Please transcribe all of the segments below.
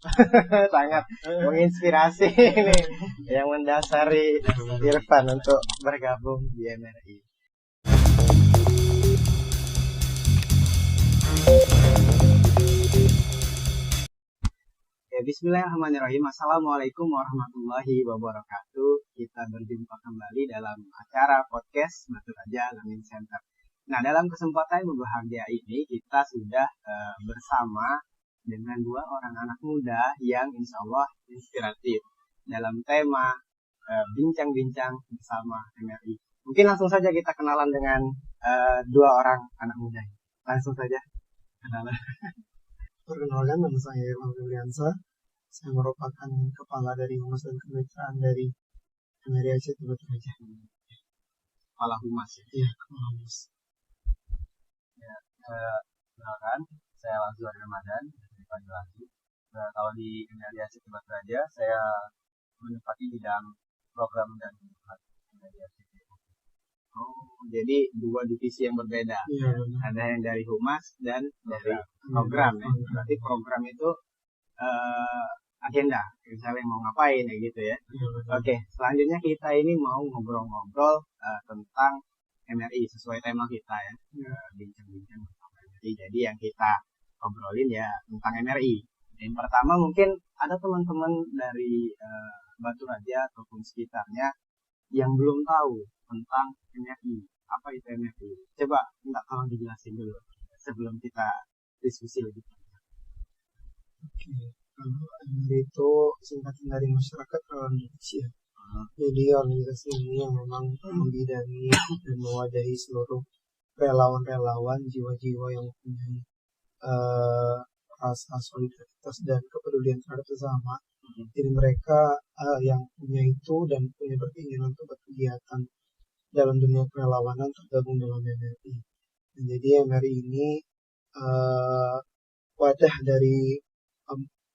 sangat menginspirasi ini yang mendasari Irfan untuk bergabung di MRI. Ya, bismillahirrahmanirrahim. Assalamualaikum warahmatullahi wabarakatuh. Kita berjumpa kembali dalam acara podcast Batu Raja Learning Center. Nah, dalam kesempatan yang berbahagia ini kita sudah bersama dengan dua orang anak muda yang insya Allah inspiratif dalam tema bincang-bincang bersama MRI. Mungkin langsung saja kita kenalan dengan dua orang anak muda. Langsung saja kenalan. Perkenalkan, nama saya Irfan Febriansyah. Saya merupakan kepala dari Humas dan Kemitraan dari MRI ACT Batu Raja. Kepala Humas ya? Iya, kepala Humas. Ya, kenalkan, saya Lazwar Ramadan dari Lazu. Kalau di MRI ACT Batu Raja, saya menempati bidang program dan MRI ACT. Oh, jadi dua divisi yang berbeda. Iya, ada yang dari Humas dan dari program ya. Berarti program itu agenda, misalnya mau ngapain ya gitu ya. Oke, selanjutnya kita ini mau ngobrol-ngobrol tentang MRI sesuai tema kita ya, bincang-bincang tentang MRI. Jadi yang kita ngobrolin ya tentang MRI. Yang pertama mungkin ada teman-teman dari Batu Raja ataupun sekitarnya yang belum tahu tentang MRI. Apa itu MRI? Coba minta tolong dijelasin dulu sebelum kita diskusi lebih lanjut. Oke, kalau MRI itu singkatan dari Masyarakat Relawan Indonesia. Jadi organisasi ini yang memang membidangi dan mewadahi seluruh relawan-relawan, jiwa-jiwa yang mempunyai rasa solidaritas dan kepedulian terhadap sesama. Jadi mereka yang punya itu dan punya berkeinginan untuk berkegiatan dalam dunia kerelawanan tergabung dalam MRI. Dan jadi MRI ini wadah dari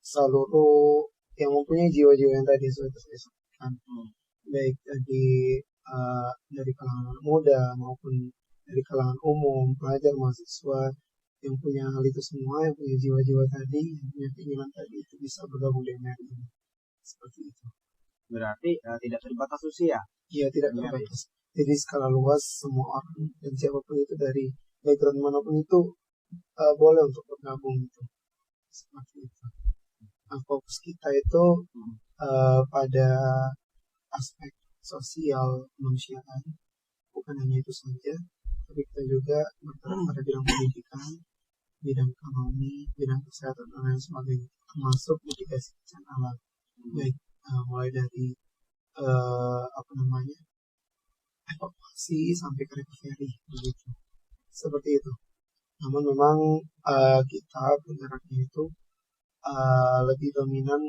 seluruh yang mempunyai jiwa-jiwa yang tadi sudah saya sampaikan, baik dari kalangan anak muda maupun dari kalangan umum, pelajar, mahasiswa yang punya hal itu semua, yang punya jiwa-jiwa tadi, yang punya keinginan tadi itu bisa bergabung di MRI. Seperti itu. Berarti tidak terbatas usia? Iya, tidak terbatas. Jadi skala luas, semua orang dan siapapun itu dari background manapun itu boleh untuk bergabung itu. Seperti itu. Nah, fokus kita itu pada aspek sosial kemanusiaan, bukan hanya itu saja, tapi kita juga bergerak pada bidang pendidikan, bidang ekonomi, bidang kesehatan dan lain sebagainya, termasuk mitigasi bencana alam. Baik mulai dari evakuasi sampai ke recovery begitu. Seperti itu. Namun memang kita bergeraknya itu lebih dominan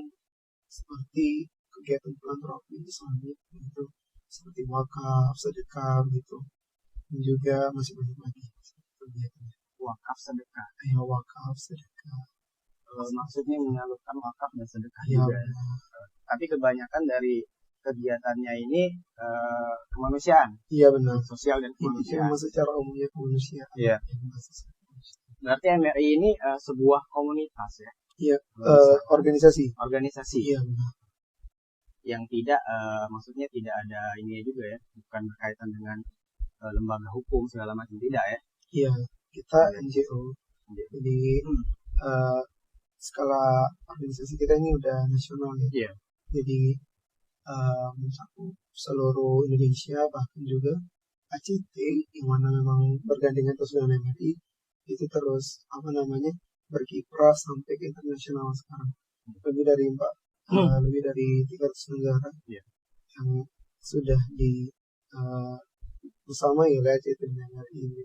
seperti kegiatan filantropi Islami gitu, seperti wakaf, sedekah gitu, dan juga masih banyak lagi kegiatannya. Wakaf, sedekah. Ya, wakaf, sedekah. Maksudnya menyalurkan wakaf dan sedekah ya, juga. Tapi kebanyakan dari kegiatannya ini kemanusiaan. Iya, benar. Sosial dan kemanusiaan. Secara umumnya kemanusiaan. Iya. Berarti MRI ini sebuah komunitas ya. Iya, organisasi. Organisasi. Iya, benar. Yang tidak, maksudnya tidak ada ini juga ya, bukan berkaitan dengan lembaga hukum segala macam, tidak ya? Iya, kita NGO. Jadi skala organisasi kita ini udah nasional ya. Iya. Jadi mencakup seluruh Indonesia, bahkan juga ACT yang mana memang bergandengan terus dengan MRI itu terus berkiprah sampai ke internasional sekarang. Lebih dari 300 negara yang sudah di bersama oleh ACT dan MRI.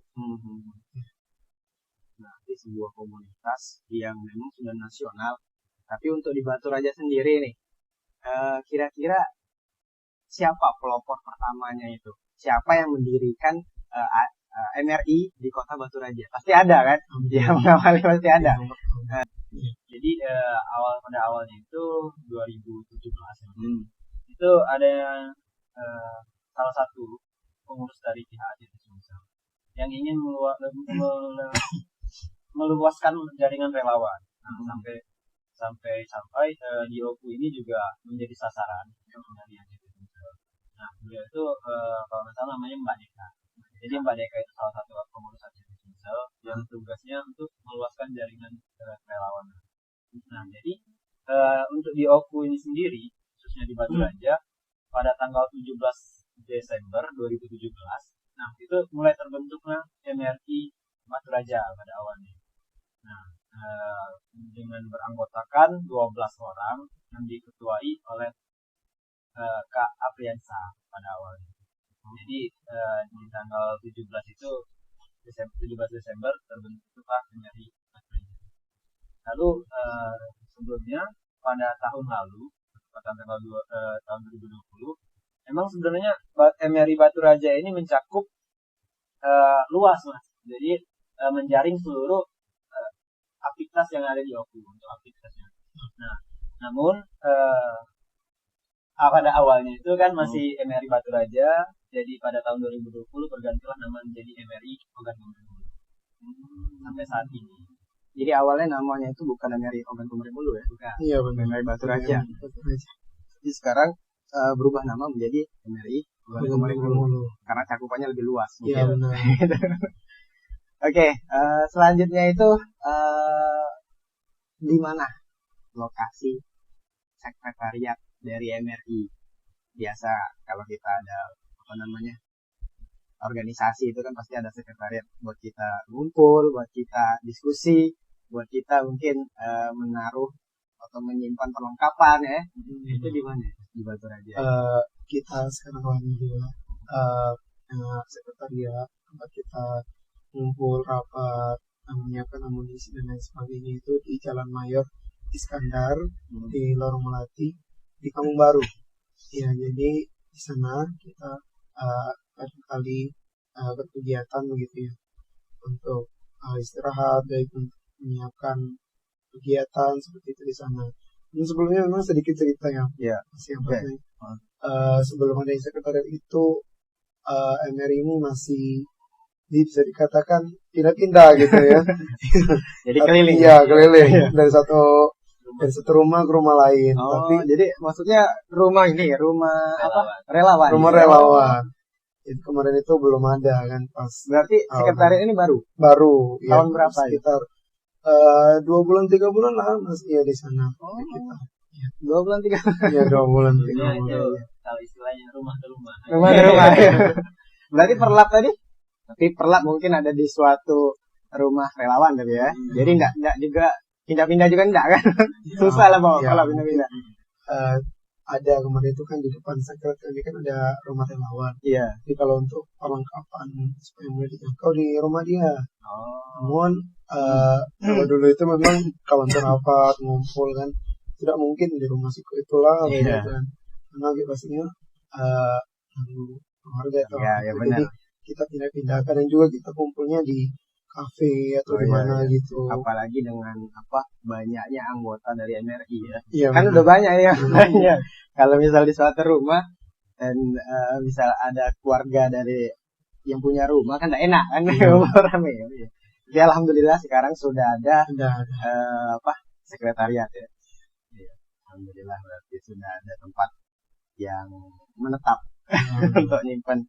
Berarti sebuah komunitas yang memang sudah nasional. Tapi untuk di Batu Raja sendiri nih, kira-kira siapa pelopor pertamanya itu? Siapa yang mendirikan MRI di Kota Batu Raja? Pasti ada kan? Dia mengawali pasti ada. Jadi pada awalnya itu 2017 itu ada salah satu pengurus dari pihak ACT Sumsel yang ingin meluaskan jaringan relawan sampai sampai di Oku ini juga menjadi sasaran pencarian Jeffrey Sumsel. Nah, beliau itu kalau nggak salah namanya Mbak Deka. Jadi Mbak Deka itu salah satu pengurus Jeffrey Sumsel yang tugasnya untuk meluaskan jaringan relawan. Nah, jadi untuk di Oku ini sendiri, khususnya di Batu Raja, pada tanggal 17 Desember 2017, nah itu mulai terbentuknya MRI Batu Raja pada awalnya. Nah, dengan beranggotakan 12 orang yang diketuai oleh Kak Apriansa pada awalnya. Jadi di tanggal 17 itu 17 Desember terbentuklah MRI Batu Raja. Lalu sebelumnya pada tahun lalu, pada tahun 2020, emang sebenarnya MRI Batu Raja ini mencakup luas, Mas. Jadi menjaring seluruh aktivitas yang ada di Oku untuk aktivitasnya. Nah, namun pada awalnya itu kan masih MRI Batu Raja, jadi pada tahun 2020 bergantilah nama menjadi MRI Ogan Komering. Sampai saat ini. Jadi awalnya namanya itu bukan MRI Ogan Komering ya? Bukan. Iya benar. MRI Batu Raja. Jadi sekarang berubah nama menjadi MRI Ogan Komering karena cakupannya lebih luas. Iya benar. Oke, selanjutnya itu di mana lokasi sekretariat dari MRI? Biasa kalau kita ada organisasi itu kan pasti ada sekretariat buat kita ngumpul, buat kita diskusi, buat kita mungkin menaruh atau menyimpan perlengkapan ya. Itu di mana? Di Batu Raja. Kita sekarang alhamdulillah sekretariat tempat kita ngumpul, rapat, menyiapkan amunisi dan lain sebagainya itu di Jalan Mayor Iskandar di Lorong Melati di Kampung Baru. Ya, jadi di sana kita kali berkegiatan begitu ya untuk istirahat, baik untuk menyiapkan kegiatan seperti itu di sana. Dan sebelumnya memang sedikit cerita ya. Masih sebelum ada sekretariat itu MRI ini masih bisa dikatakan pindah-pindah gitu ya. Jadi keliling. Iya, keliling dari satu rumah ke rumah lain. Tapi jadi maksudnya rumah ini, rumah relawan. Rumah relawan. Jadi kemarin itu belum ada kan pas. Berarti sekretariat ini baru. Baru. Tahun berapa? Sekitar 2 bulan 3 bulan lah masih ya di sana. Kita. 2 bulan 3 bulan. Iya 2 bulan 3 bulan. Kalau istilahnya rumah ke rumah. Rumah ke rumah. Berarti perlap tadi? Tapi perlap mungkin ada di suatu rumah relawan tadi ya. Jadi enggak juga pindah-pindah juga enggak kan? Susah lah bawa kalau pindah-pindah. Ada kemarin itu kan di depan sekretariat ini kan ada rumah relawan. Iya. Jadi kalau untuk perlengkapan supaya mudah dijangkau di rumah dia. Namun kalau dulu itu memang kalau untuk rapat ngumpul kan tidak mungkin di rumah siku itulah gitu kan. Karena pastinya keluarga atau jadi kita pindah-pindahkan dan juga kita kumpulnya di kafe atau di mana gitu. Apalagi dengan banyaknya anggota dari MRI ya. Iya, kan udah banyak ya. Banyak. Kalau misal di suatu rumah dan misal ada keluarga dari yang punya rumah kan enggak enak kan rame ya. Jadi alhamdulillah sekarang sudah ada sekretariat ya. Alhamdulillah berarti sudah ada tempat yang menetap untuk nyimpan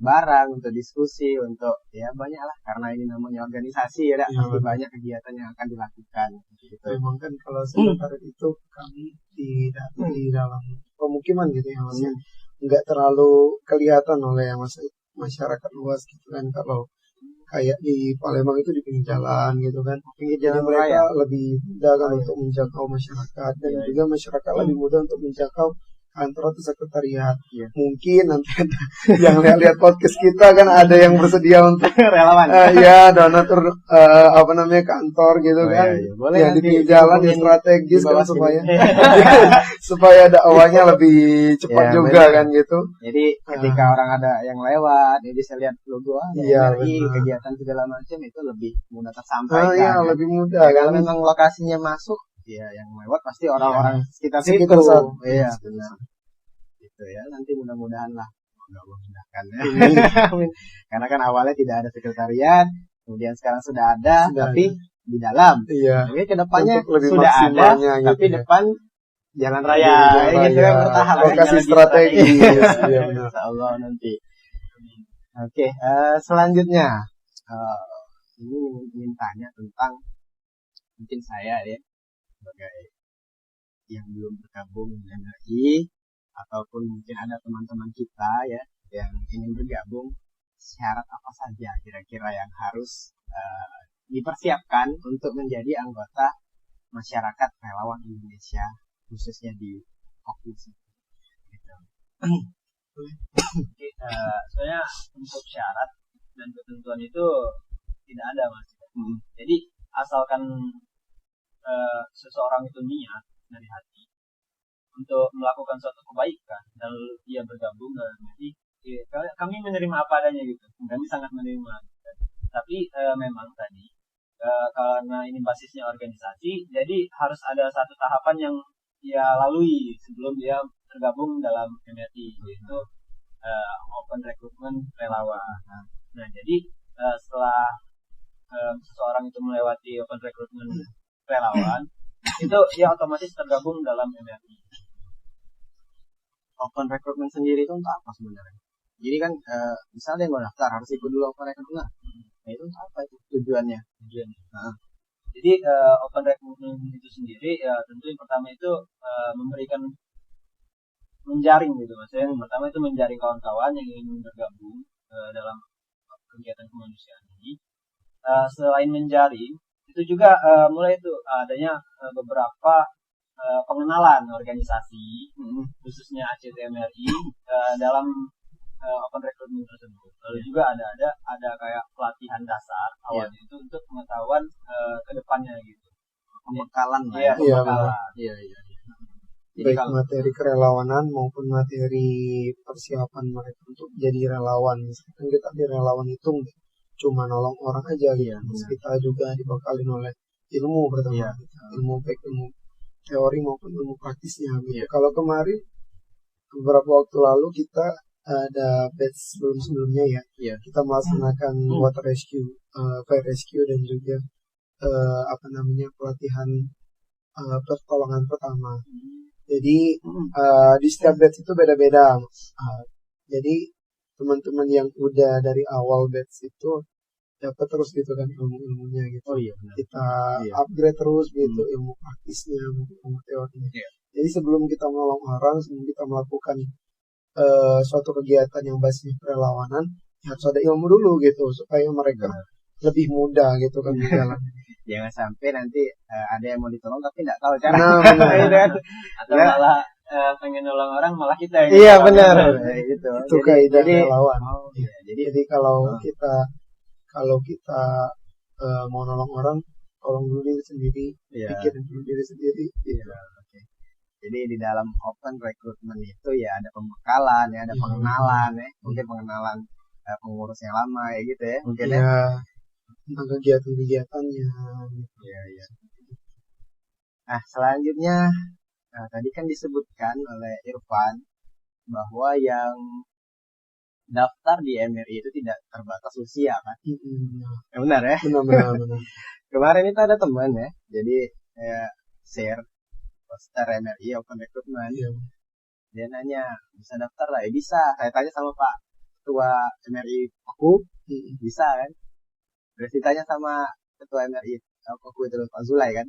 barang, untuk diskusi, untuk ya banyak lah karena ini namanya organisasi ya, pasti banyak kegiatan yang akan dilakukan. Gitu. Memang kan kalau sekretariat itu kami di dalam pemukiman gitu ya, maksudnya nggak terlalu kelihatan oleh masyarakat luas gitu kan. Kalau kayak di Palembang itu di pinggir jalan gitu kan, pinggir jalan mereka lebih mudah kan untuk menjangkau masyarakat dan juga masyarakat lebih mudah untuk menjangkau kantor atau sekretariat. Mungkin nanti ada yang lihat podcast kita kan ada yang bersedia untuk relawan. Donatur kantor gitu kan. Boleh yang di pinggir jalan yang strategis kan supaya dakwahnya lebih cepat juga kan gitu. Jadi ketika orang ada yang lewat, dia bisa lihat logo kegiatan segala macam itu lebih mudah tersampaikan. Lebih mudah kan. Kalau memang lokasinya masuk, yang lewat pasti orang-orang sekitar situ. Iya, benar. Gitu ya, nanti mudah-mudahan lah. Mudah-mudahan ya. Karena kan awalnya tidak ada sekretariat, kemudian sekarang sudah ada, tapi di dalam. Iya. Jadi kedepannya Untuk lebih sudah ada, maksimalnya gitu tapi ya. depan jalan raya, Jalan gitu raya. kan bertahap. Lokasi Lebih strategis. strategis. Iya benar. Insya Allah nanti. Oke, selanjutnya ini ingin tanya tentang mungkin saya ya sebagai yang belum bergabung di MRI ataupun mungkin ada teman-teman kita ya yang ingin bergabung, syarat apa saja kira-kira yang harus dipersiapkan untuk menjadi anggota masyarakat relawan Indonesia khususnya di Fokus gitu. Oke, soalnya untuk syarat dan ketentuan itu tidak ada mas. Jadi asalkan seseorang itu niat dari hati untuk melakukan suatu kebaikan dan dia bergabung dan jadi kami menerima apa adanya gitu. Kami sangat menerima. Tapi memang tadi karena ini basisnya organisasi, jadi harus ada satu tahapan yang dia lalui sebelum dia tergabung dalam MRI, yaitu open recruitment relawan. Nah, jadi setelah seseorang itu melewati open recruitment relawan, itu dia otomatis tergabung dalam MRI. Open recruitment sendiri itu untuk apa sebenarnya? Jadi kan misalnya mau daftar harus ikut dulu open recruitment. Nah itu untuk apa itu tujuannya? Jadi open recruitment itu sendiri tentu yang pertama itu memberikan menjaring gitu mas. Yang pertama itu menjaring kawan-kawan yang ingin bergabung dalam kegiatan kemanusiaan ini. Selain menjaring itu juga mulai itu adanya beberapa pengenalan organisasi khususnya ACTMRI dalam open recruitment tersebut. Lalu juga ada kayak pelatihan dasar awalnya itu untuk pengetahuan kedepannya gitu. Pembekalan lah. Iya, pembekalan. Iya. Jadi Baik kalau materi kerelawanan maupun materi persiapan mereka untuk jadi relawan. Misalkan kita di relawan itu cuma nolong orang aja gitu. Kita juga dibekalin oleh ilmu pertama. Ilmu baik ilmu teori maupun ilmu praktisnya gitu. Kalau kemarin beberapa waktu lalu kita ada batch sebelumnya ya. Kita melaksanakan water rescue, fire rescue dan juga pelatihan pertolongan pertama. Jadi di setiap batch itu beda-beda. Jadi teman-teman yang udah dari awal batch itu dapat terus gitu kan ilmu-ilmunya gitu. Oh iya benar. Kita upgrade terus gitu ilmu praktisnya, ilmu teorinya. Jadi sebelum kita menolong orang, sebelum kita melakukan suatu kegiatan yang basisnya perelawanan, harus ada ilmu dulu gitu supaya mereka lebih mudah gitu kan di jalan. Jangan sampai nanti ada yang mau ditolong tapi nggak tahu cara. Nah, benar. Atau malah pengen nolong orang malah kita yang iya benar. Gitu. Itu kaidah relawan. Jadi kalau kita mau nolong orang, tolong dulu diri sendiri, pikirin dulu diri sendiri. Gitu. Oke. Jadi di dalam open recruitment itu ya ada pembekalan, ya ada pengenalan, ya mungkin pengenalan pengurus yang lama ya gitu ya, mungkin tentang kegiatan-kegiatannya. Iya. Nah selanjutnya tadi kan disebutkan oleh Irfan bahwa yang daftar di MRI itu tidak terbatas usia kan? Benar ya? Benar. Kemarin itu ada teman ya, jadi saya share poster MRI open recruitment. Dia nanya bisa daftar lah, ya bisa. Saya tanya sama Pak Ketua MRI aku, bisa kan? Terus ditanya sama Ketua MRI aku itu Pak Zulai kan?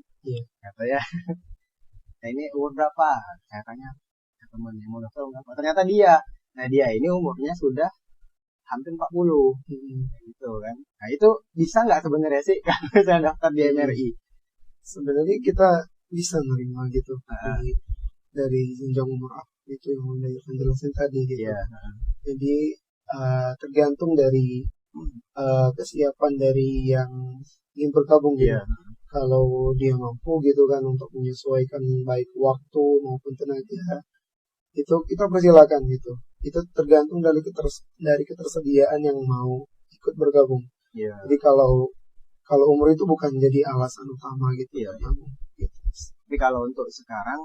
Katanya, nah ini umur berapa? Saya tanya ke teman yang mau daftar umur berapa? Ternyata dia ini umurnya sudah hampir 40 gitu kan. Nah itu bisa nggak sebenarnya sih kalau saya daftar di MRI? Sebenarnya kita bisa nerima gitu dari jenjang umur itu yang udah jelasin tadi gitu. Jadi tergantung dari kesiapan dari yang ingin bergabung gitu. Kalau dia mampu gitu kan untuk menyesuaikan baik waktu maupun tenaga, itu kita persilakan gitu. Itu tergantung dari ketersediaan yang mau ikut bergabung. Jadi kalau umur itu bukan jadi alasan utama gitu. Tapi kalau untuk sekarang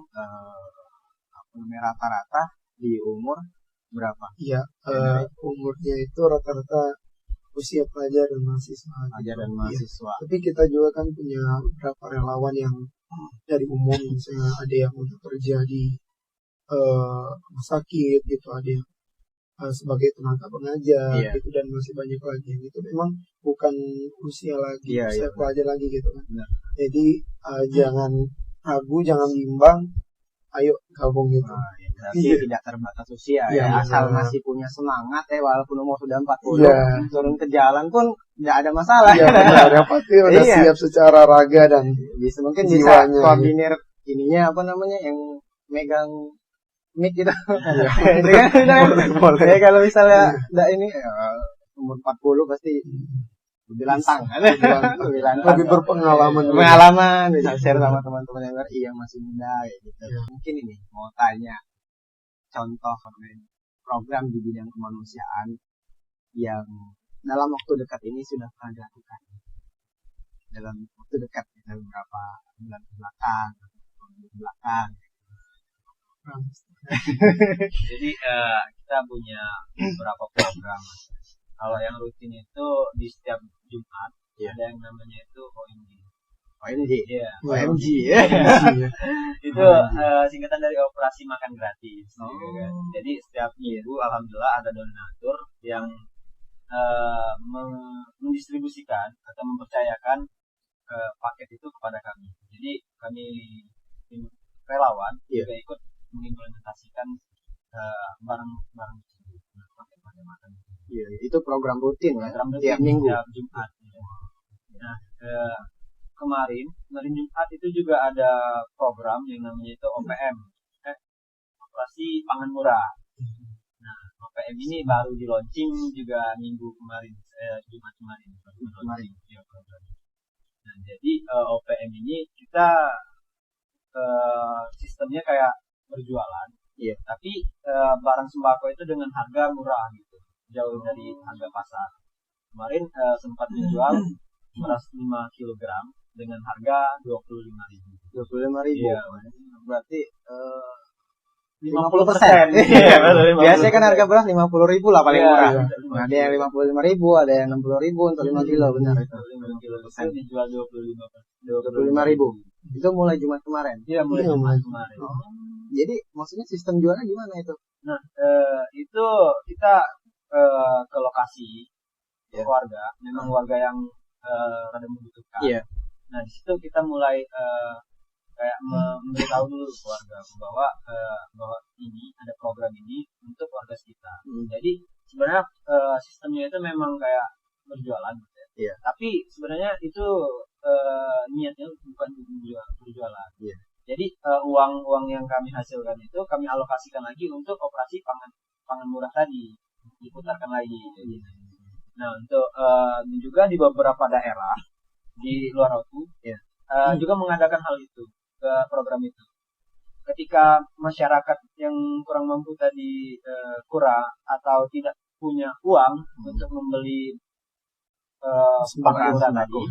rata-rata di umur berapa? Umurnya itu rata-rata usia pelajar dan mahasiswa. Pelajar dan Iya. mahasiswa. Tapi kita juga kan punya beberapa relawan yang dari umum, misalnya ada yang udah kerja di rumah sakit gitu, ada yang sebagai tenaga pengajar Iya. gitu, dan masih banyak lagi gitu. Memang bukan usia lagi, Iya, usia iya, pelajar lagi gitu kan. Benar. Jadi jangan ragu, jangan bimbang, ayo gabung gitu. Nah, ya, berarti Iya. tidak terbatas usia Iya, ya, asal benar. masih punya semangat ya, walaupun umur sudah 40, Iya. turun ke jalan pun tidak ada masalah. Iya benar, yang pasti udah Iya. siap secara raga dan Bisa mungkin bisa jiwanya, koordinir ininya apa namanya yang megang mic gitu. Iya. Itu kan udah kan? Boleh. Ya kalau misalnya enggak ini ya, umur 40 pasti lebih lantang kan. Lebih lantang. Lebih berpengalaman juga. Pengalaman bisa share sama teman-teman yang baru, yang masih muda kayak gitu. Iya. Mungkin ini mau tanya contoh program di bidang kemanusiaan yang dalam waktu dekat ini sudah pernah dilakukan. Dalam waktu dekat, dalam beberapa bulan belakang, belakang. Jadi kita punya beberapa program. Kalau yang rutin itu di setiap Jumat Iya. ada yang namanya itu OMG. OMG. Iya. OMG. Itu singkatan dari operasi makan gratis. Oh. Gitu kan. Jadi setiap minggu alhamdulillah ada donatur yang mendistribusikan atau mempercayakan paket itu kepada kami. Jadi kami relawan juga ikut mengimplementasikan barang-barang tersebut, paket makan. Iya, itu program rutin ya, Program rutin tiap minggu. Setiap Jumat. Ya. Nah, kemarin Jumat itu juga ada program yang namanya itu OPM, operasi pangan murah. Nah, OPM ini baru di launching juga minggu kemarin, Jumat kemarin. Ya, program. Nah, jadi OPM ini kita sistemnya kayak berjualan, Iya. tapi barang sembako itu dengan harga murah gitu, jauh dari harga pasar. Kemarin sempat menjual beras 5 kg dengan harga 25.000. 25.000. Iya. Berarti 50%. Iya, betul, 50%. biasanya kan harga beras 50.000 lah paling Iya, murah. iya. Nah, ada yang 55.000, ada yang 60.000 untuk 5 kilo, benar itu. 5 kilo itu dijual 25.000. Itu mulai Jumat kemarin. Iya, mulai Iya, Jumat mulai. kemarin. Oh. Jadi maksudnya sistem jualnya gimana itu? Nah, itu kita ke lokasi Iya. warga, memang warga yang rada membutuhkan. Iya. Nah, di situ kita mulai kayak memberitahu dulu ke warga bahwa ini ada program ini untuk warga sekitar. Jadi sebenarnya sistemnya itu memang kayak berjualan gitu ya. Iya. Tapi sebenarnya itu niatnya bukan berjualan. Iya. Jadi uang yang kami hasilkan itu kami alokasikan lagi untuk operasi pangan murah tadi, diputarkan lagi. Nah, untuk juga di beberapa daerah di luar Otu juga mengadakan hal itu, ke program itu. Ketika masyarakat yang kurang mampu tadi kurang atau tidak punya uang untuk membeli pangan murah tadi,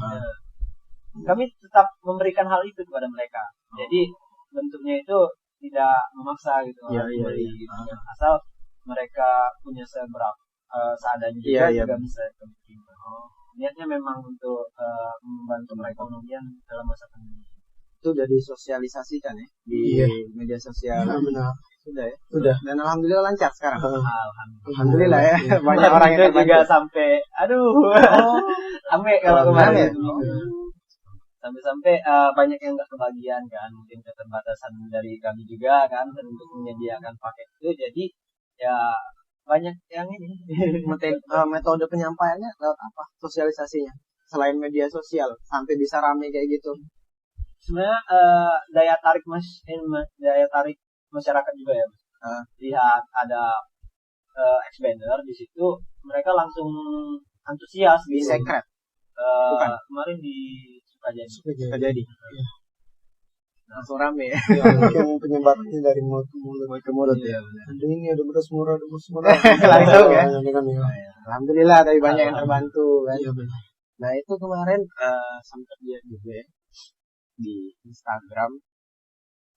kami tetap memberikan hal itu kepada mereka. Jadi bentuknya itu tidak memaksa gitu, membeli gitu. Asal mereka punya seadanya juga bisa kami terima. Niatnya memang untuk membantu perekonomian dalam masa pandemi. Itu udah disosialisasikan ya di media sosial. Benar. Sudah ya? Sudah. Dan alhamdulillah lancar sekarang. Alhamdulillah ya. Banyak orang yang juga terbantu. sampai sampai kalau kemarin sampai banyak yang nggak kebagian kan, mungkin keterbatasan dari kami juga kan untuk menyediakan paket itu. Jadi ya banyak yang ini metode penyampaiannya lewat apa sosialisasinya selain media sosial sampai bisa rame kayak gitu? Sebenarnya daya tarik masyarakat juga ya, lihat ada expander di situ, mereka langsung antusias Di gitu. Secret bukan? Kemarin di Sukajadi. Langsung rame ya. Mungkin penyebarannya dari mulut ke mulut ya. Ada ini, ada beras murah, Langsung ya. ya. Alhamdulillah tapi banyak yang terbantu kan. Iya benar. Nah itu kemarin sempat lihat juga ya, di Instagram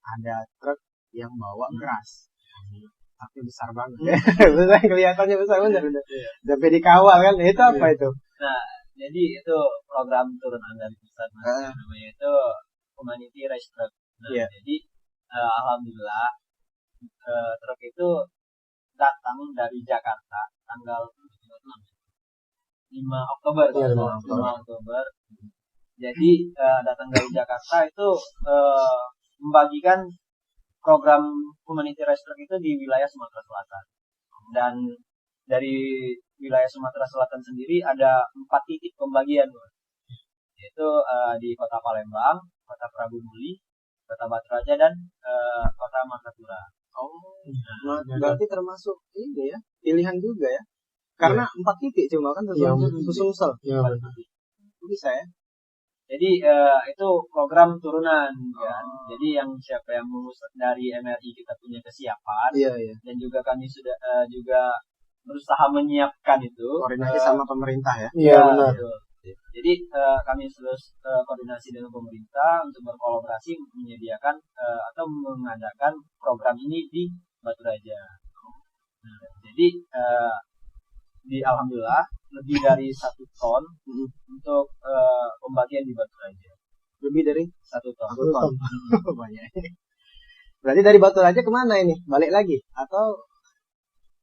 ada truk yang bawa beras. tapi besar banget ya. Besar, kelihatannya besar bener udah. Sampai dikawal kan. Itu apa itu? Nah, jadi itu program turunan dari pusat Mas. Namanya itu Humanity Race Truck. Nah, jadi alhamdulillah truk itu datang dari Jakarta tanggal 5 Oktober. 5 Oktober. Jadi datang dari Jakarta itu membagikan program Humanity Race Truck itu di wilayah Sumatera Selatan. Dan dari wilayah Sumatera Selatan sendiri ada 4 titik pembagian, yaitu di Kota Palembang, Kota Prabu Muli, Kota Batu Raja, dan Kota Martapura. Berarti termasuk ini ya, pilihan juga ya. Karena 4 titik cuma kan susul. Bisa ya. Jadi itu program turunan kan. Jadi yang siapa yang lulus dari MRI kita punya kesiapan. Dan juga kami sudah juga berusaha menyiapkan itu. Koordinasi sama pemerintah ya. Iya benar. Jadi kami terus koordinasi dengan pemerintah untuk berkolaborasi menyediakan atau mengadakan program ini di Batu Raja. Nah, jadi alhamdulillah lebih dari 1 ton untuk pembagian di Batu Raja. Lebih dari 1 ton. 1 ton. Banyak. Berarti dari Batu Raja kemana ini? Balik lagi atau?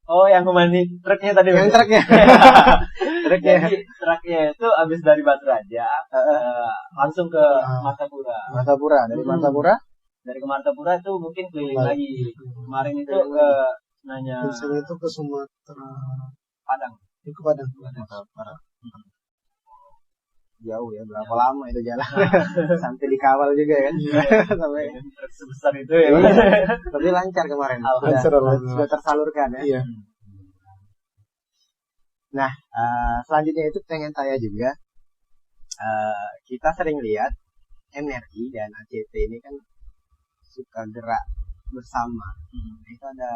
Oh, yang kemana truknya tadi? Yang truknya. Jadi truknya itu habis dari Batu Raja langsung ke Martapura. Dari Martapura? Dari ke Martapura itu mungkin keliling lagi. Kemarin itu ke nanya. Biasanya itu ke Sumatera. Padang. Ke Padang. Jauh ya, berapa lama itu jalan? Sampai dikawal juga kan? Sampai sebesar itu ya. Tapi lancar kemarin. Sudah tersalurkan ya. Iya. Nah, selanjutnya itu pengen tanya juga. Kita sering lihat MRI dan ACT ini kan suka gerak bersama. Itu ada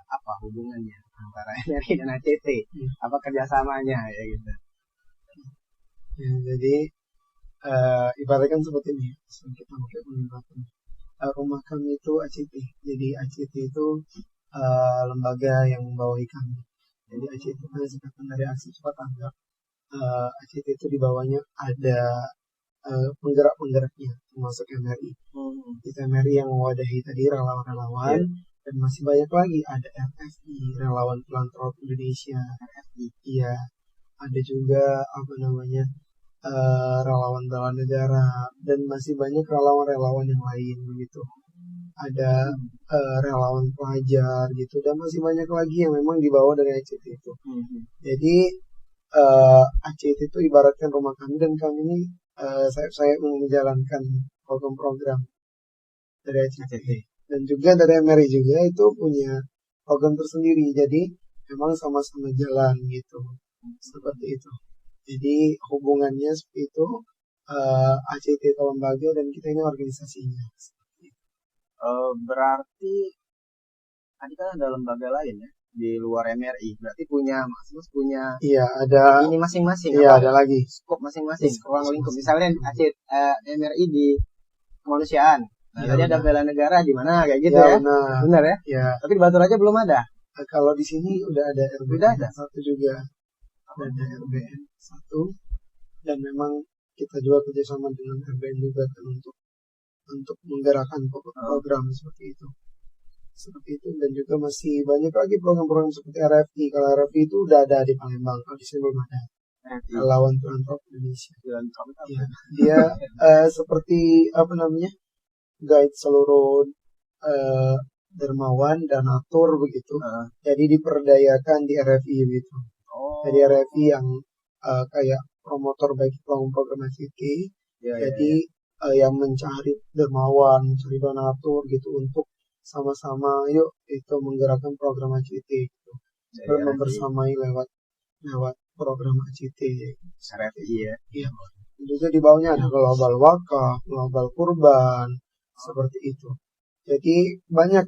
apa hubungannya antara MRI dan ACT? Apa kerjasamanya ya gitu? Ya, jadi ibaratkan seperti ini, kita pakai penempatan rumah kami itu ACT. Jadi ACT itu lembaga yang membawahi kami. Jadi ACT itu singkatan dari Aksi Cepat Tanggap. ACT itu di bawahnya ada penggerak-penggeraknya, termasuk MRI. Itu MRI yang mewadahi tadi relawan-relawan, dan masih banyak lagi. Ada RFI, Relawan Filantrop Indonesia. Iya. Ada juga relawan bela negara, dan masih banyak relawan-relawan yang lain begitu. Ada relawan pelajar gitu, dan masih banyak lagi yang memang dibawa dari ACT itu. Jadi ACT itu ibaratkan rumah kami, dan kami ini saya mau menjalankan program-program dari ACT. Dan juga dari MRI juga itu punya program tersendiri, jadi memang sama-sama jalan gitu, seperti itu. Jadi hubungannya seperti itu, ACT itu lembaga dan kita ini organisasinya. Berarti tadi kan ada lembaga lain ya di luar MRI. Berarti Mas punya. Iya, ada. Ini masing-masing. Iya, ada lagi. Skop masing-masing. Ruang lingkup. Misalnya MRI di kemanusiaan. Nah, tadi ada bela negara di mana kayak gitu ya. Benar ya? Iya. Tapi di Batu Raja belum ada. Kalau di sini udah ada RBN 1 juga. Ada RBN 1, dan memang kita juga kerjasama dengan RBN juga kan untuk menggerakkan program seperti itu. Dan juga masih banyak lagi program-program seperti RFI. Kalau RFI itu udah ada di Palembang, kalau di sini belum ada. Relawan Filantrop Indonesia. Ya, dia seperti guide seluruh dermawan dan donatur begitu. Jadi diperdayakan di RFI gitu. Jadi RFI yang kayak promotor bagi program ACT. Jadi yang mencari dermawan, mencari donatur gitu untuk sama-sama yuk itu menggerakkan program ACT gitu. Membersamai lewat program ACT. RFI ya. Iya. Juga di bawahnya ada global wakaf, global kurban, seperti itu. Jadi banyak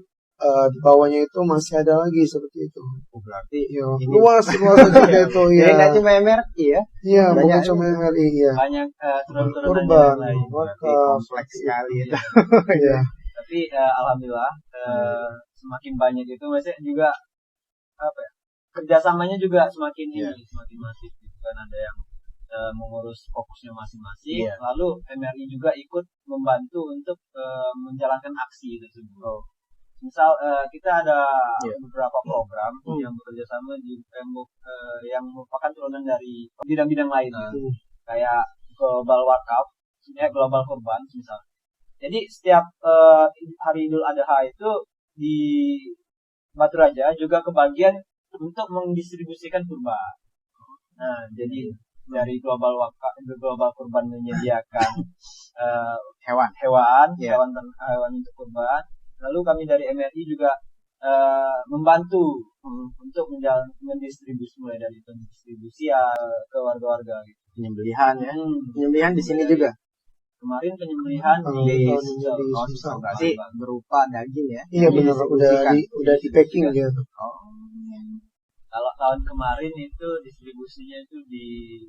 di bawahnya itu masih ada lagi seperti itu. Berarti luas juga itu ya. Nggak cuma MRI ya? Iya, bukan cuma MRI ya. Banyak turun-turunan kurban, wakaf, kompleks sekali itu. Iya. Tapi alhamdulillah semakin banyak itu maksudnya juga apa ya, kerjasamanya juga semakin semakin masif gitu kan, ada yang mengurus fokusnya masing-masing, lalu MRI juga ikut membantu untuk menjalankan aksi tersebut. Misal kita ada beberapa program yang bekerja sama yang merupakan turunan dari bidang-bidang lain gitu. Kayak Global Workout, Global Kurban misal. Jadi setiap hari Idul Adha itu di Batu Raja juga kebagian untuk mendistribusikan kurban. Nah, jadi dari Global Kurban menyediakan hewan untuk kurban. Lalu kami dari MRI juga membantu untuk mendistribusi, mulai dari pendistribusian ke warga-warga gitu. Penyembelihan ya. Penyembelihan di sini juga. Kemarin penyembelihan di berarti berupa daging ya. Iya benar, udah di packing gitu. Kalau tahun kemarin itu distribusinya itu di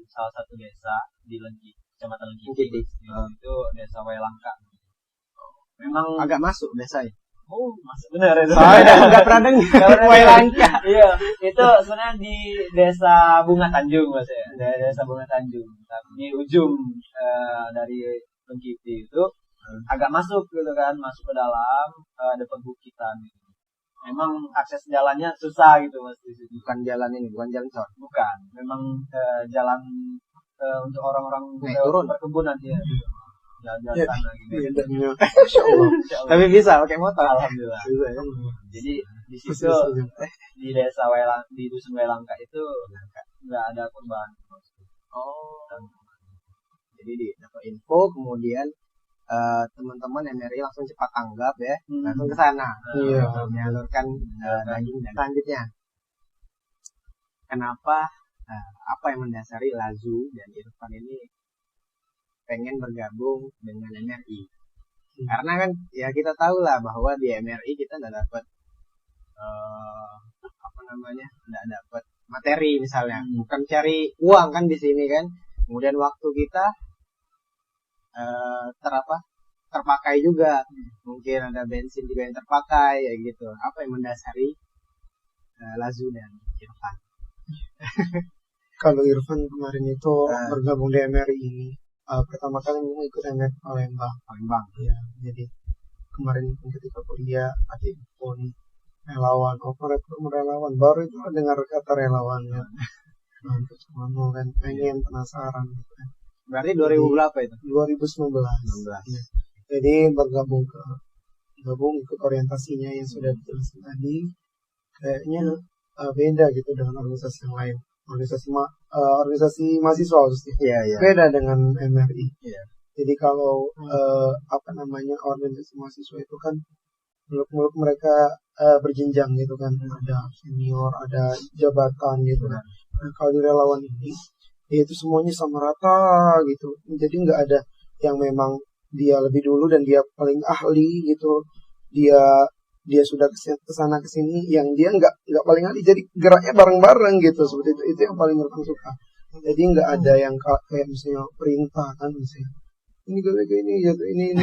salah satu desa di Lengki, Kecamatan Lengki. Itu desa Wailangka. Memang agak masuk desanya. Oh, masuk benar itu. Enggak pernah dengar Wailangka. Iya, itu sebenarnya di Desa Bunga Tanjung Mas ya. Desa Bunga Tanjung. Di ujung dari Lengkiti itu agak masuk gitu kan, masuk ke dalam, ada perbukitan gitu. Memang akses jalannya susah gitu Mas di situ. Bukan jalan tol. Bukan, memang jalan untuk orang-orang perkebunan ya. Jalan-jalan sana gitu. Tapi bisa pakai motor. Alhamdulillah. Bisa, ya. Jadi di situ di desa di dusun Wailangka itu nggak ada kurban. Jadi dapat info, kemudian teman-teman MRI langsung cepat tanggap ya, langsung ke sana. Menyalurkan daging. Dan selanjutnya, kenapa apa yang mendasari Lazu dan Irfan ini pengen bergabung dengan MRI? Karena kan ya kita tahu lah bahwa di MRI kita nggak dapat nggak dapat materi misalnya, bukan cari uang kan di sini kan. Kemudian waktu kita terpakai juga, mungkin ada bensin juga yang terpakai ya gitu. Apa yang mendasari Lazu dan Irfan? Kalau Irfan kemarin itu bergabung di MRI ini pertama kali mau ikut MRI Palembang. Ya, jadi kemarin ketika kuliah adik pun relawan, relawan baru itu dengar kata relawannya. Untuk semua kan pengen penasaran gitu kan. Berarti 2000 berapa itu? 2019. Ya. Jadi ikut orientasinya yang sudah dijelaskan tadi, kayaknya beda gitu dengan organisasi yang lain. Organisasi mahasiswa maksudnya. Beda dengan MRI. Jadi kalau organisasi mahasiswa itu kan menurut mereka berjenjang gitu kan, ada senior, ada jabatan gitu kan. Nah, kalau di relawan ini itu semuanya sama rata gitu, jadi nggak ada yang memang dia lebih dulu dan dia paling ahli gitu, dia sudah kesana kesini, yang dia nggak paling ahli, jadi geraknya bareng-bareng gitu, seperti itu yang paling mereka suka. Jadi nggak ada yang kayak misalnya perintah kan, misalnya ini gitu ini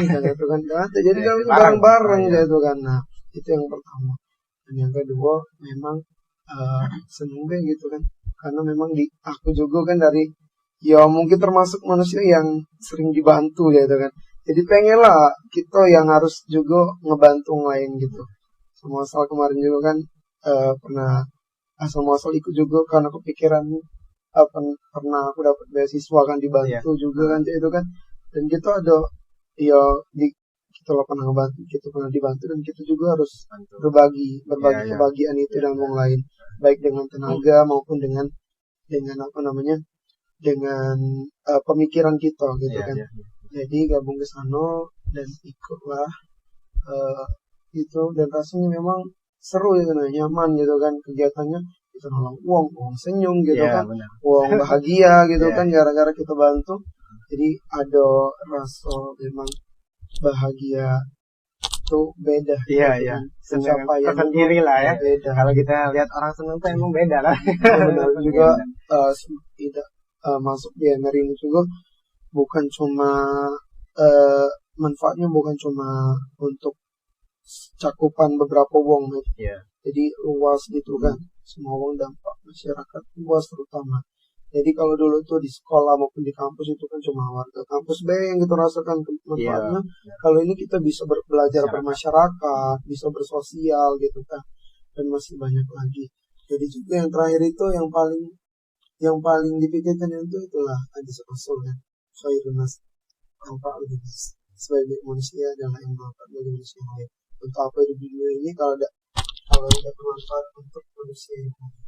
gitu kan, jadi kami bareng-bareng gitu kan. Nah itu yang pertama. Dan yang kedua memang seneng gitu kan, karena memang aku juga kan dari mungkin termasuk manusia yang sering dibantu gitu kan, jadi pengen lah kita yang harus juga ngebantu lain gitu. Semua asal kemarin juga kan pernah asal muasal ikut juga karena kepikiran pernah aku dapat beasiswa kan, dibantu juga kan itu kan. Dan kita ada kita pernah ngebantu, kita pernah dibantu, dan kita juga harus berbagi kebahagiaan itu dengan orang lain, baik dengan tenaga maupun dengan pemikiran kita gitu kan. Jadi gabung ke sana dan ikutlah itu, dan rasanya memang seru ya, nyaman gitu kan kegiatannya. Kita nolong uang senyum gitu kan, uang bahagia gitu kan, gara-gara kita bantu. Jadi ada rasa memang bahagia itu beda. Iya. Pencapaian sendiri lah ya. Beda. Kalau kita lihat orang senang tuh emang beda lah. Benar juga tidak masuk di MRI ini juga bukan cuma manfaatnya bukan cuma untuk cakupan beberapa wong gitu. Iya. Jadi luas gitu kan, semua wong dampak masyarakat luas terutama. Jadi kalau dulu tuh di sekolah maupun di kampus itu kan cuma warga kampus B yang kita rasakan manfaatnya. Kalau ini kita bisa belajar bermasyarakat, bisa bersosial gitu kan, dan masih banyak lagi. Jadi juga yang terakhir itu yang paling dipikirkan itu itulah antisosial kan, Khairunnas, tanpa lebih sebagai manusia adalah yang bermanfaat bagi manusia lain. Untuk apa di dunia ini kalau tidak bermanfaat untuk manusia yang lain.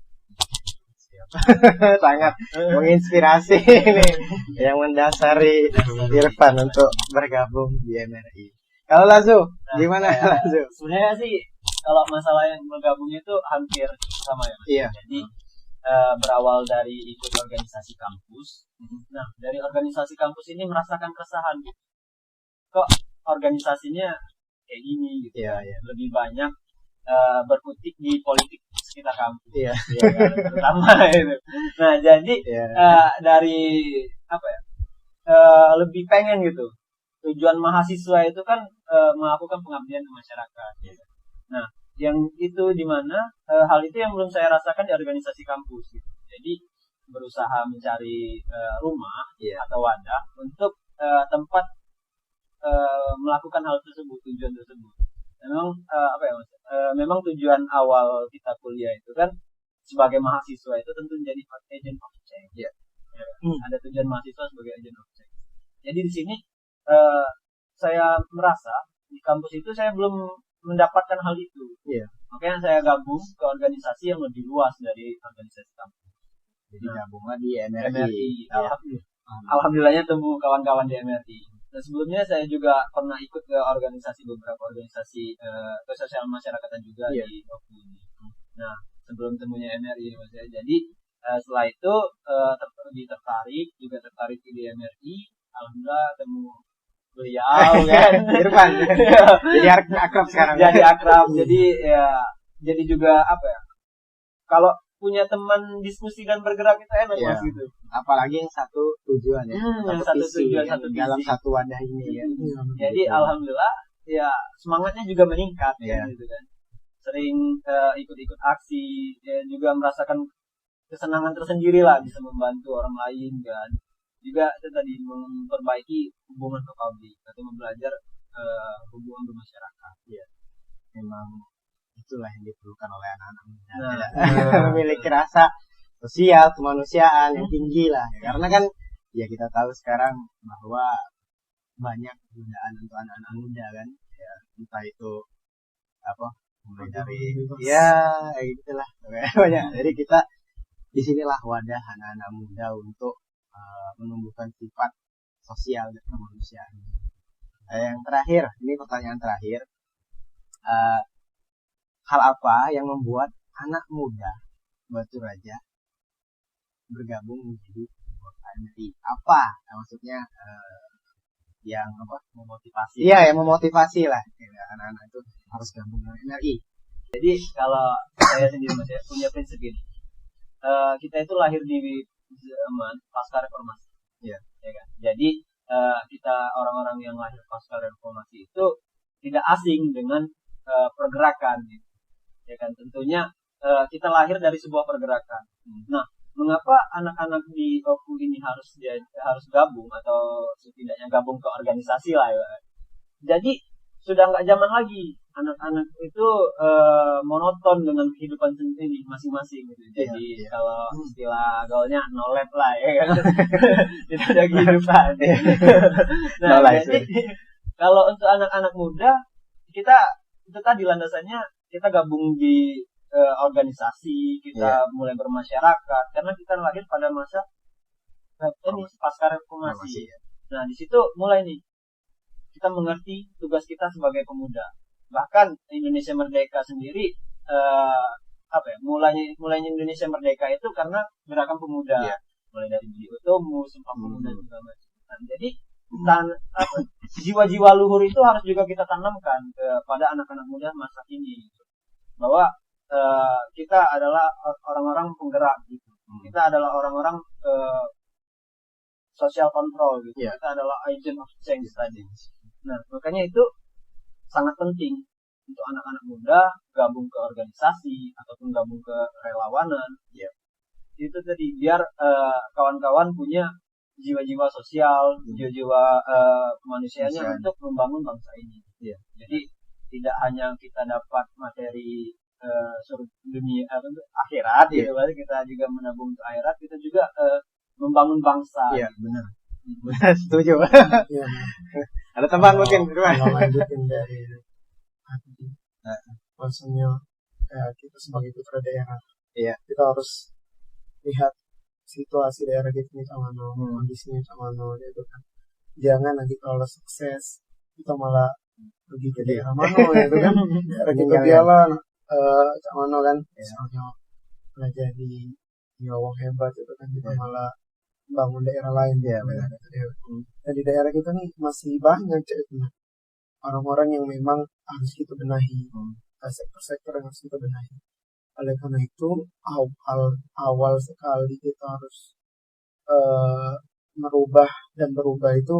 Sangat menginspirasi ini yang mendasari Irfan untuk bergabung di MRI. Kalau Lazu, gimana Lazu? Sebenarnya sih kalau masalah yang bergabung itu hampir sama ya. Iya. Jadi berawal dari ikut organisasi kampus. Nah, dari organisasi kampus ini merasakan keresahan. Kok organisasinya kayak gini gitu. Iya. Lebih banyak berkutik di politik sekitar kampus. Iya. Kan, terutama itu. Nah, jadi dari apa ya? Lebih pengen gitu. Tujuan mahasiswa itu kan melakukan pengabdian ke masyarakat. Gitu. Nah, yang itu di mana hal itu yang belum saya rasakan di organisasi kampus. Gitu. Jadi berusaha mencari rumah atau wadah untuk tempat melakukan hal tersebut, tujuan tersebut. Memang memang tujuan awal kita kuliah itu kan sebagai mahasiswa itu tentu menjadi agent of change. Yeah. Ada tujuan mahasiswa sebagai agent of change. Jadi di sini saya merasa di kampus itu saya belum mendapatkan hal itu. Yeah. Makanya saya gabung ke organisasi yang lebih luas dari organisasi kampus. Jadi gabungnya di MRI. Alhamdulillahnya temu kawan-kawan di MRI. Dan sebelumnya saya juga pernah ikut ke beberapa organisasi kesosial masyarakatan juga di Oku ini. Nah, sebelum temunya MRI Mas ya. Jadi setelah itu tertarik di MRI. Alhamdulillah temu beliau kan. Irfan. Jadi akrab sekarang. Jadi akrab. Jadi juga apa ya? Kalau punya teman diskusi dan bergerak itu enak Mas gitu. Apalagi yang satu tujuan ya. Satu tujuan dalam satu wadah ini ya. Jadi alhamdulillah ya semangatnya juga meningkat gitu kan. Sering ikut-ikut aksi, juga merasakan kesenangan tersendiri lah bisa membantu orang lain kan. Juga itu tadi memperbaiki hubungan ke publik atau belajar hubungan bermasyarakat. Ya. Memang itulah yang diperlukan oleh anak-anak muda. Memiliki rasa sosial kemanusiaan yang tinggi lah. Karena kan ya kita tahu sekarang bahwa banyak godaan untuk anak-anak muda kan. Ya, entah itu mulai dari gitulah banyak. Jadi kita disinilah wadah anak-anak muda untuk menumbuhkan sifat sosial dan kemanusiaan. Yang terakhir, ini pertanyaan terakhir. Hal apa yang membuat anak muda Batu Raja bergabung menjadi anggota MRI? Apa maksudnya yang memotivasi? Iya, yang memotivasi lah anak-anak itu harus gabung dengan MRI. Jadi kalau saya sendiri Mas ya punya prinsip ini. Kita itu lahir di zaman pasca reformasi. Ya kan? Jadi kita orang-orang yang lahir pasca reformasi itu tidak asing dengan pergerakan gitu. Ya kan, tentunya kita lahir dari sebuah pergerakan. Nah, mengapa anak-anak di Oku ini harus gabung atau setidaknya gabung ke organisasi lah ya. Jadi sudah nggak zaman lagi anak-anak itu monoton dengan kehidupan sendiri masing-masing gitu. Jadi kalau istilah gaulnya no life lah ya kan. Tidak ada kehidupan. Nah, jadi kalau untuk anak-anak muda kita itu tadi landasannya kita gabung di organisasi, kita mulai bermasyarakat karena kita lahir pada masa ini pasca reformasi. Nah, di situ mulai nih kita mengerti tugas kita sebagai pemuda. Bahkan Indonesia Merdeka sendiri mulainya Indonesia Merdeka itu karena gerakan pemuda. Mulai dari Budi Utomo, Sumpah Pemuda dan segala macam. Jadi jiwa-jiwa luhur itu harus juga kita tanamkan kepada anak-anak muda masa kini bahwa kita adalah orang-orang penggerak gitu. Kita adalah orang-orang social control gitu. Kita adalah agent of change tadi. Nah, makanya itu sangat penting untuk anak-anak muda gabung ke organisasi ataupun gabung ke relawanan. Iya. Itu tadi biar kawan-kawan punya jiwa-jiwa sosial, jiwa-jiwa kemanusiaannya untuk membangun bangsa ini. Iya. Jadi tidak hanya kita dapat materi dunia akhirat, gitu, kita juga menabung untuk akhirat, kita juga membangun bangsa. Iya, gitu. benar. Benar, setuju. Iya. Ada tambahan mungkin, Kalau lanjutin dari tadi, maksudnya kita sebagai putra daerah, Iya. kita harus lihat situasi daerah kita ini sama kondisinya sama gitu kan. Jangan nanti kalau sukses kita malah pergi ke daerah mana gitu kan. Daerah kita jalan sama kan, misalnya nggak jadi nyawang hebat itu kan, kita malah bangun daerah lain. Iya, benar. Dan di daerah kita nih masih banyak orang-orang yang memang harus kita benahi, sektor-sektor yang harus kita benahi. Oleh karena itu awal sekali kita harus merubah itu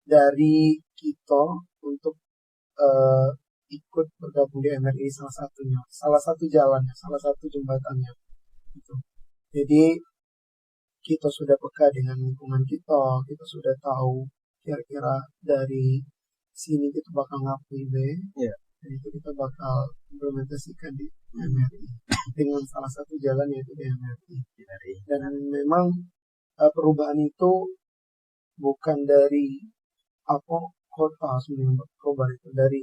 dari kita untuk ikut bergabung di MRI, salah satu jalannya, salah satu jembatannya gitu. Jadi kita sudah peka dengan lingkungan kita sudah tahu kira-kira dari sini kita bakal ngapain dan itu kita bakal implementasikan di MRI dengan salah satu jalan yaitu di MRI. Dan memang perubahan itu bukan dari kota sebenarnya, perubahan itu dari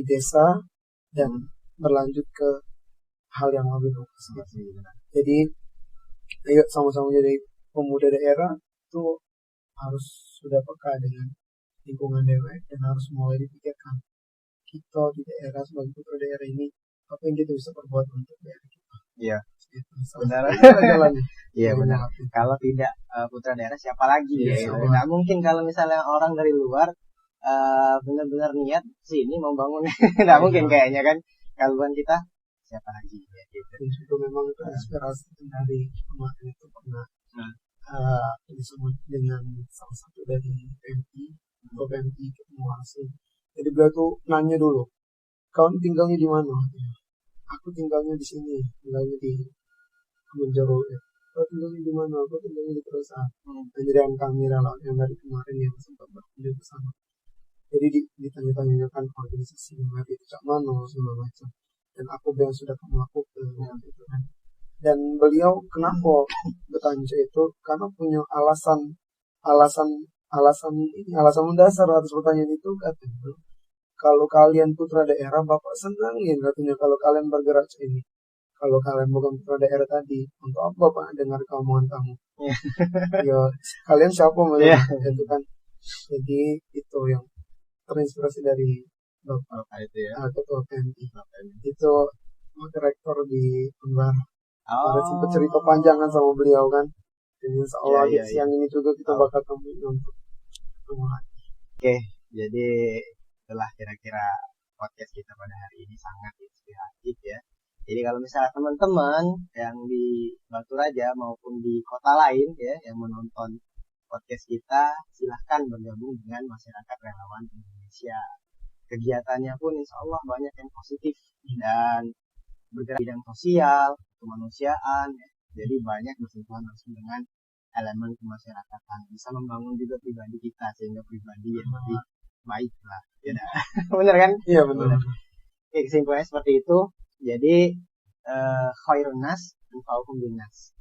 desa dan berlanjut ke hal yang lebih luas. Jadi ayo sama-sama jadi pemuda daerah itu harus sudah peka dengan lingkungan daerah dan harus mulai dipikirkan kita di daerah sebagai putra daerah ini apa yang kita bisa perbuat untuk daerah kita. Iya. Benar. Iya benar. Kalau tidak putra daerah siapa lagi? Nggak mungkin kalau misalnya orang dari luar benar-benar niat sini mau bangun, nggak mungkin kayaknya kan. Kalau bukan kita siapa lagi? Ya, gitu. Itu memang itu inspirasi dari kemarin itu pernah disebut dengan salah satu dari PMI ketemu langsung. Jadi beliau tuh nanya dulu, kau tinggalnya di mana? Aku tinggalnya di sini, tinggalnya di Kebun Jeruk. Kau tinggalnya di mana? Aku tinggalnya di Terusan. Dan kami relawan yang dari kemarin yang sempat berkunjung bersama. Jadi ditanya-tanyakan organisasi MRI itu cak mana segala macam. Dan aku bilang sudah kamu lakukan gitu kan. Dan beliau kenapa bertanya itu karena punya alasan mendasar atas pertanyaan itu, katanya kalau kalian putra daerah bapak senangin katanya kalau kalian bergerak ini. Kalau kalian bukan putra daerah tadi, untuk apa bapak dengar keomongan kamu? Ya kalian siapa itu kan. Jadi itu yang terinspirasi dari bapak itu ya. Ketua PMI itu rektor di Unbar. Ada sempat cerita panjangan sama beliau kan. Jadi insya Allah siang ini juga kita bakal ketemu untuk Oke, jadi itulah kira-kira podcast kita pada hari ini, sangat inspiratif ya. Jadi kalau misalnya teman-teman yang di Batu Raja maupun di kota lain ya yang menonton podcast kita, silahkan bergabung dengan masyarakat relawan Indonesia. Kegiatannya pun insya Allah banyak yang positif dan bergerak bidang sosial, kemanusiaan ya. Jadi banyak bersentuhan langsung dengan elemen kemasyarakatan, bisa membangun juga pribadi kita sehingga pribadi yang lebih baik lah ya. Bener kan? Iya benar. Oke, kesimpulannya seperti itu. Jadi khairun nas anfa'uhum linnas,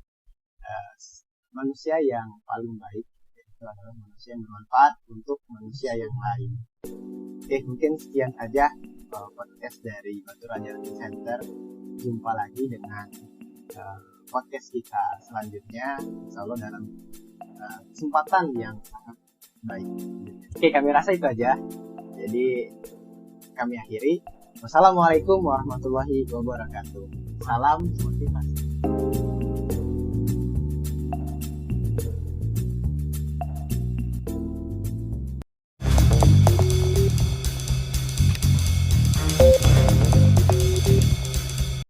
manusia yang paling baik itu adalah manusia yang bermanfaat untuk manusia yang lain. Oke, mungkin sekian saja podcast dari Batu Raja Learning Center. Jumpa lagi dengan podcast kita selanjutnya, insya Allah dalam kesempatan yang sangat baik. Oke, kami rasa itu aja. Jadi kami akhiri. Wassalamualaikum warahmatullahi wabarakatuh. Salam motivasi.